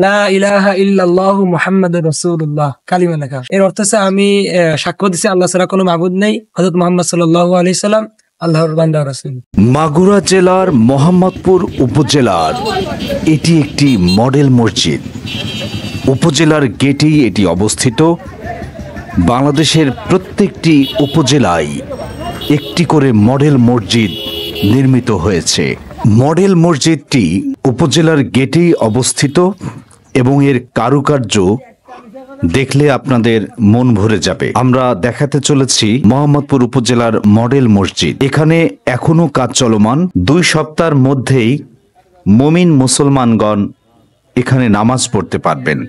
লা ইলাহা ইল্লাল্লাহু মুহাম্মাদুর রাসূলুল্লাহ কালিমা লেখা। এর অর্থ হচ্ছে আমি সাক্ষ্য দিচ্ছি আল্লাহ ছাড়া কোনো মাবুদ নেই, হযরত মুহাম্মদ সাল্লাল্লাহু আলাইহি সাল্লাম আল্লাহর বান্দা রাসূল। মাগুরা জেলার মোহাম্মদপুর উপজেলার এটি একটি মডেল মসজিদ। উপজেলার গেটেই এটি অবস্থিত। বাংলাদেশের প্রত্যেকটি উপজেলায় একটি করে মডেল মসজিদ নির্মিত হয়েছে। মডেল মসজিদটি উপজেলার গেটেই অবস্থিত এবং এর কারুকার্য দেখলে আপনাদের মন ভরে যাবে। আমরা দেখাতে চলেছি মোহাম্মদপুর উপজেলার মডেল মসজিদ। এখানে এখনো কাজ চলমান। 2 সপ্তাহের মধ্যেই মুমিন মুসলমানগণ এখানে নামাজ পড়তে পারবেন।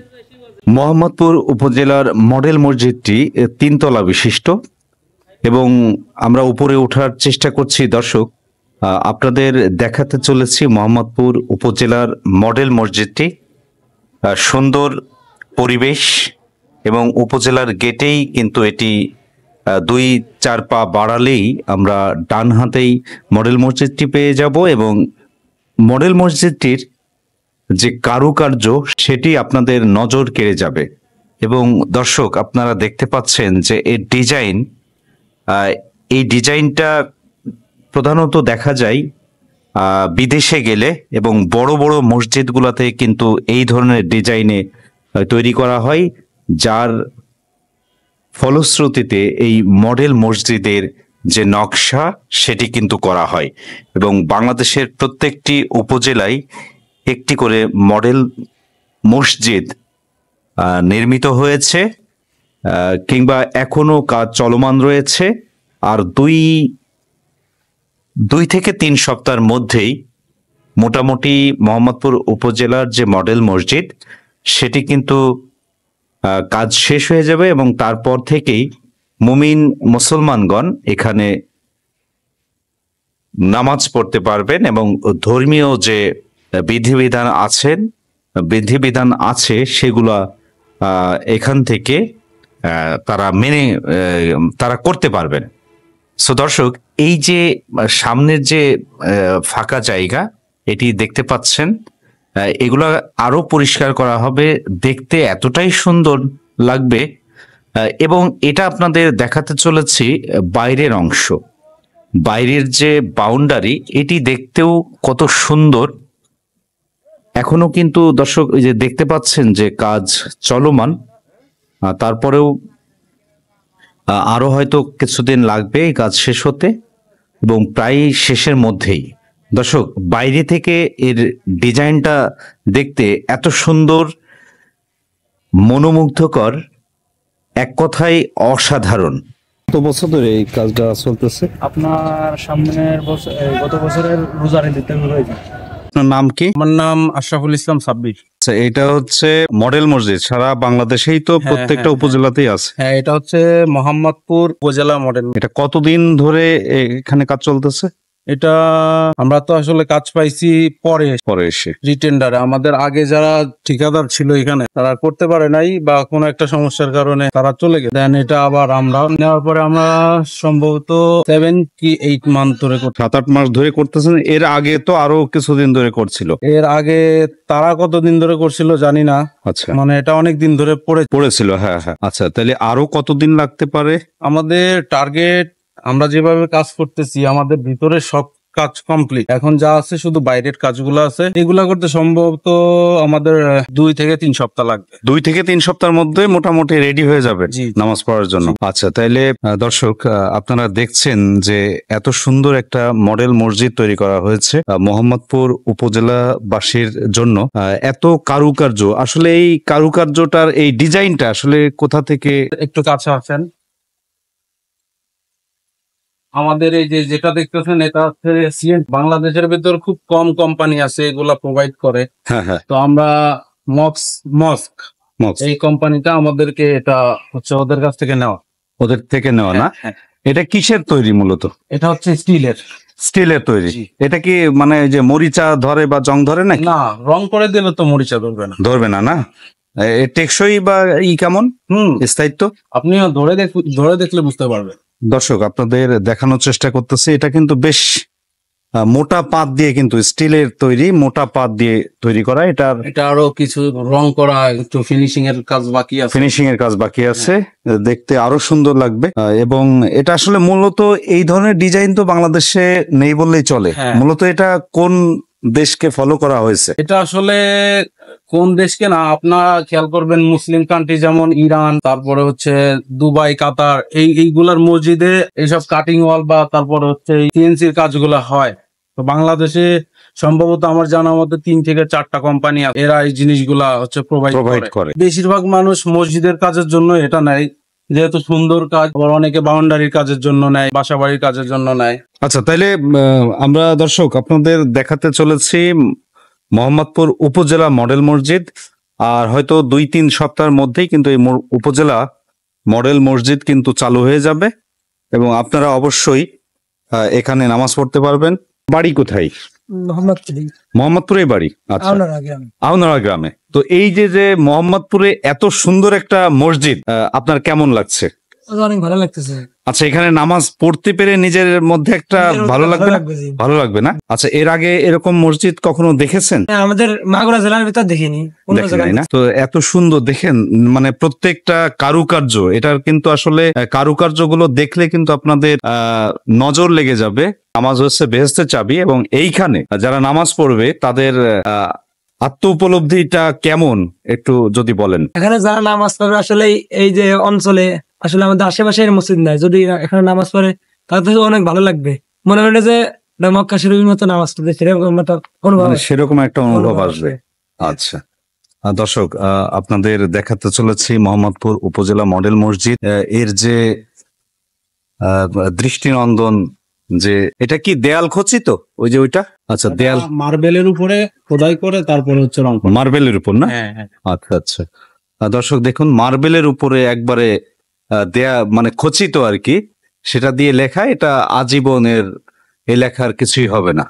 মোহাম্মদপুর উপজেলার মডেল মসজিদটি 3 তলা বিশিষ্ট এবং আমরা উপরে ওঠার চেষ্টা করছি। দর্শক, আপনাদের দেখাতে চলেছি মোহাম্মদপুর উপজেলার মডেল মসজিদটি। সুন্দর পরিবেশ এবং উপজেলার গেটেই কিন্তু এটি 2-4 পা বাড়ালেই আমরা ডান হাতেই মডেল মসজিদটি পেয়ে যাব এবং মডেল মসজিদটির যে কারুকার্য সেটি আপনাদের নজর কেড়ে যাবে। এবং দর্শক, আপনারা দেখতে পাচ্ছেন যে এর ডিজাইন, এই ডিজাইনটা প্রধানত দেখা যায় বিদেশে গেলে এবং বড় বড় মসজিদগুলোতে কিন্তু এই ধরনের ডিজাইনে তৈরি করা হয়, যার ফলশ্রুতিতে এই মডেল মসজিদের যে নকশা সেটি কিন্তু করা হয় এবং বাংলাদেশের প্রত্যেকটি উপজেলায় একটি করে মডেল মসজিদ নির্মিত হয়েছে কিংবা এখনো কাজ চলমান রয়েছে। আর 2 থেকে 3 সপ্তাহের মধ্যেই মোটামুটি মোহাম্মদপুর উপজেলার যে মডেল মসজিদ সেটি কিন্তু কাজ শেষ হয়ে যাবে এবং তারপর থেকেই মুমিন মুসলমানগণ এখানে নামাজ পড়তে পারবেন এবং ধর্মীয় যে বিধিবিধান আছে সেগুলা এখান থেকে তারা করতে পারবেন। সো দর্শক, এই যে সামনের যে ফাঁকা জায়গা এটি দেখতে পাচ্ছেন, এগুলা আরো পরিষ্কার করা হবে, দেখতে এতটাই সুন্দর লাগবে। এবং এটা আপনাদের দেখাতে চলেছি বাইরের অংশ, বাইরের যে বাউন্ডারি, এটি দেখতেও কত সুন্দর। এখনো কিন্তু দর্শক এই যে দেখতে পাচ্ছেন যে কাজ চলমান, তারপরেও আরো হয়তো কিছুদিন লাগবে এই কাজ শেষ হতে এবং প্রায় শেষের মধ্যেই। দর্শক, বাইরে থেকে এর ডিজাইনটা দেখতে এত সুন্দর, মনোমুগ্ধকর, এক কথায় অসাধারণ। কত বছর ধরে এই কাজটা চলতেছে? আপনার সামনের বছর, গত বছরের রোজার ঈদে হয়েছে। আপনার নাম কি? আমার নাম আশরাফুল ইসলাম সাব্বির। আচ্ছা, এটা হচ্ছে মডেল মসজিদ সারা বাংলাদেশেই তো প্রত্যেকটা উপজেলাতেই আছে। হ্যাঁ, এটা হচ্ছে মোহাম্মদপুর উপজেলা মডেল। এটা কতদিন ধরে এখানে কাজ চলতেছে? এটা আমরা তো আসলে কাজ পাইছি পরে এসে রিটেন্ডারে। আমাদের আগে যারা ঠিকাদার ছিল এখানে তারা করতে পারে নাই বা কোনো একটা সমস্যার কারণে তারা চলে গেছে। দেন এটা আবার আমরা নেওয়ার পরে আমরা সম্ভবত 7 কি 8 মান্থ ধরে 7-8 মাস ধরে করতেছেন। এর আগে তো আরো কিছুদিন ধরে করছিল। এর আগে তারা কতদিন ধরে করছিল জানি না। আচ্ছা, মানে এটা অনেক দিন ধরে পড়েছিল। হ্যাঁ হ্যাঁ। আচ্ছা, তাহলে আরো কতদিন লাগতে পারে? আমাদের টার্গেট, আমরা যেভাবে কাজ করতেছি আমাদের ভিতরে সব কাজ কমপ্লিট। এখন যা আছে শুধু বাইরের কাজগুলো আছে, এগুলা করতে সম্ভবত আমাদের 2 থেকে 3 সপ্তাহ লাগবে। 2 থেকে 3 সপ্তাহের মধ্যে মোটামুটি রেডি হয়ে যাবে নামাজ পড়ার জন্য। আচ্ছা, তাইলে দর্শক, আপনারা দেখছেন যে এত সুন্দর একটা মডেল মসজিদ তৈরি করা হয়েছে মোহাম্মদপুর উপজেলাবাসীর জন্য। এত কারুকার্য, আসলে এই কারুকার্যটার এই ডিজাইনটা আসলে কোথা থেকে? একটু কাছে আছেন। আমাদের এই যে যেটা দেখতেছেন এটা হচ্ছে সিএন। বাংলাদেশের ভিতর খুব কম কোম্পানি আছে এগুলা প্রোভাইড করে। হ্যাঁ হ্যাঁ। তো আমরা মস্ক এই কোম্পানিটা আমাদেরকে, এটা হচ্ছে ওদের কাছ থেকে নেওয়া। না? এটা কিসের তৈরি মূলত? এটা হচ্ছে স্টিলের তৈরি। এটা কি মানে যে মরিচা ধরে বা জং ধরে না? না, রং করে দিলে তো মরিচা ধরবে না। টেকসই বা কেমন স্থায়িত্ব? আপনিও ধরে দেখলে বুঝতে পারবেন। দর্শক, আপনাদের দেখানোর চেষ্টা করতেছি, এটা কিন্তু বেশ মোটা পাত দিয়ে, কিন্তু স্টিলের তৈরি, মোটা পাত দিয়ে তৈরি করা। এটা আরো কিছু রং করা, একটু ফিনিশিং এর কাজ বাকি আছে। ফিনিশিং এর কাজ বাকি আছে, দেখতে আরো সুন্দর লাগবে। এবং এটা আসলে মূলত এই ধরনের ডিজাইন তো বাংলাদেশে নেই বললেই চলে। মূলত এটা কোন দেশকে ফলো করা হয়েছে? এটা আসলে কোন দেশকে না, আপনারা খেয়াল করবেন মুসলিম কান্ট্রি যেমন ইরান, তারপরে হচ্ছে দুবাই, কাতার, এইগুলার মসজিদে এইসব কাটিং ওয়াল বা তারপরে হচ্ছে সিএনসির কাজগুলো হয়। তো বাংলাদেশে সম্ভবত আমার জানা মতো 3 থেকে 4টা কোম্পানি আছে, এরা এই জিনিসগুলা হচ্ছে প্রোভাইড করে। বেশিরভাগ মানুষ মসজিদের কাজের জন্য এটা নেয়, যেহেতু সুন্দর কাজ। আবার অনেকে বাউন্ডারির কাজের জন্য নেয়, বাসা বাড়ির কাজের জন্য নেয়। আচ্ছা, তাইলে আমরা দর্শক আপনাদের দেখাতে চলেছি মোহাম্মদপুর উপজেলা মডেল মসজিদ। আর হয়তো 2-3 সপ্তাহের মধ্যেই কিন্তু এই উপজেলা মডেল মসজিদ কিন্তু চালু হয়ে যাবে, এবং আপনারা অবশ্যই এখানে নামাজ পড়তে পারবেন। বাড়ি কোথায়? মোহাম্মদপুরে বাড়ি। আচ্ছা, আউনারা গ্রামে। তো এই যে মোহাম্মদপুরে এত সুন্দর একটা মসজিদ, আপনার কেমন লাগছে? অনেক ভালো লাগতেছে। আচ্ছা, এখানে নামাজ পড়তে পেরে নিজের মধ্যে একটা ভালো লাগবে না? আচ্ছা, এর আগে এরকম মসজিদ কখনো দেখেছেন? আমাদের মাগুরা জেলার ভিতর দেখিনি, না? তো এত সুন্দর দেখেন, মানে প্রত্যেকটা কারুকার্য, এটার কিন্তু আসলে কারুকার্য গুলো দেখলে কিন্তু আপনাদের নজর লেগে যাবে। নামাজ হচ্ছে বেহেশতের চাবি, এবং এইখানে যারা নামাজ পড়বে তাদের আত্ম উপলব্ধিটা কেমন একটু যদি বলেন। এখানে যারা নামাজ পড়বে আসলে এই যে অঞ্চলে আসলে আমাদের আশেপাশে মসজিদ নাই, যদি এখানে নামাজ পড়ে তাহলে তো অনেক ভালো লাগবে। মনে হয় যে মক্কা শরীফের মতো নামাজ পড়বে, সেরকম একটা অনুভব আসবে। আচ্ছা দর্শক, আপনাদের দেখাতে চলেছি মোহাম্মদপুর উপজেলা মডেল মসজিদ। এর যে দৃষ্টিনন্দন, যে এটা কি দেয়াল খচিত? ওই যে ওইটা, আচ্ছা, দেয়াল মার্বেলের উপরে খোদাই করে তারপরে হচ্ছে রং। মার্বেলের উপর না? আচ্ছা আচ্ছা, দর্শক দেখুন, মার্বেলের উপরে একবারে দেয়া, মানে খচিত আর কি, সেটা দিয়ে লেখা। এটা আজীবনের, এই লেখার কিছুই হবে না।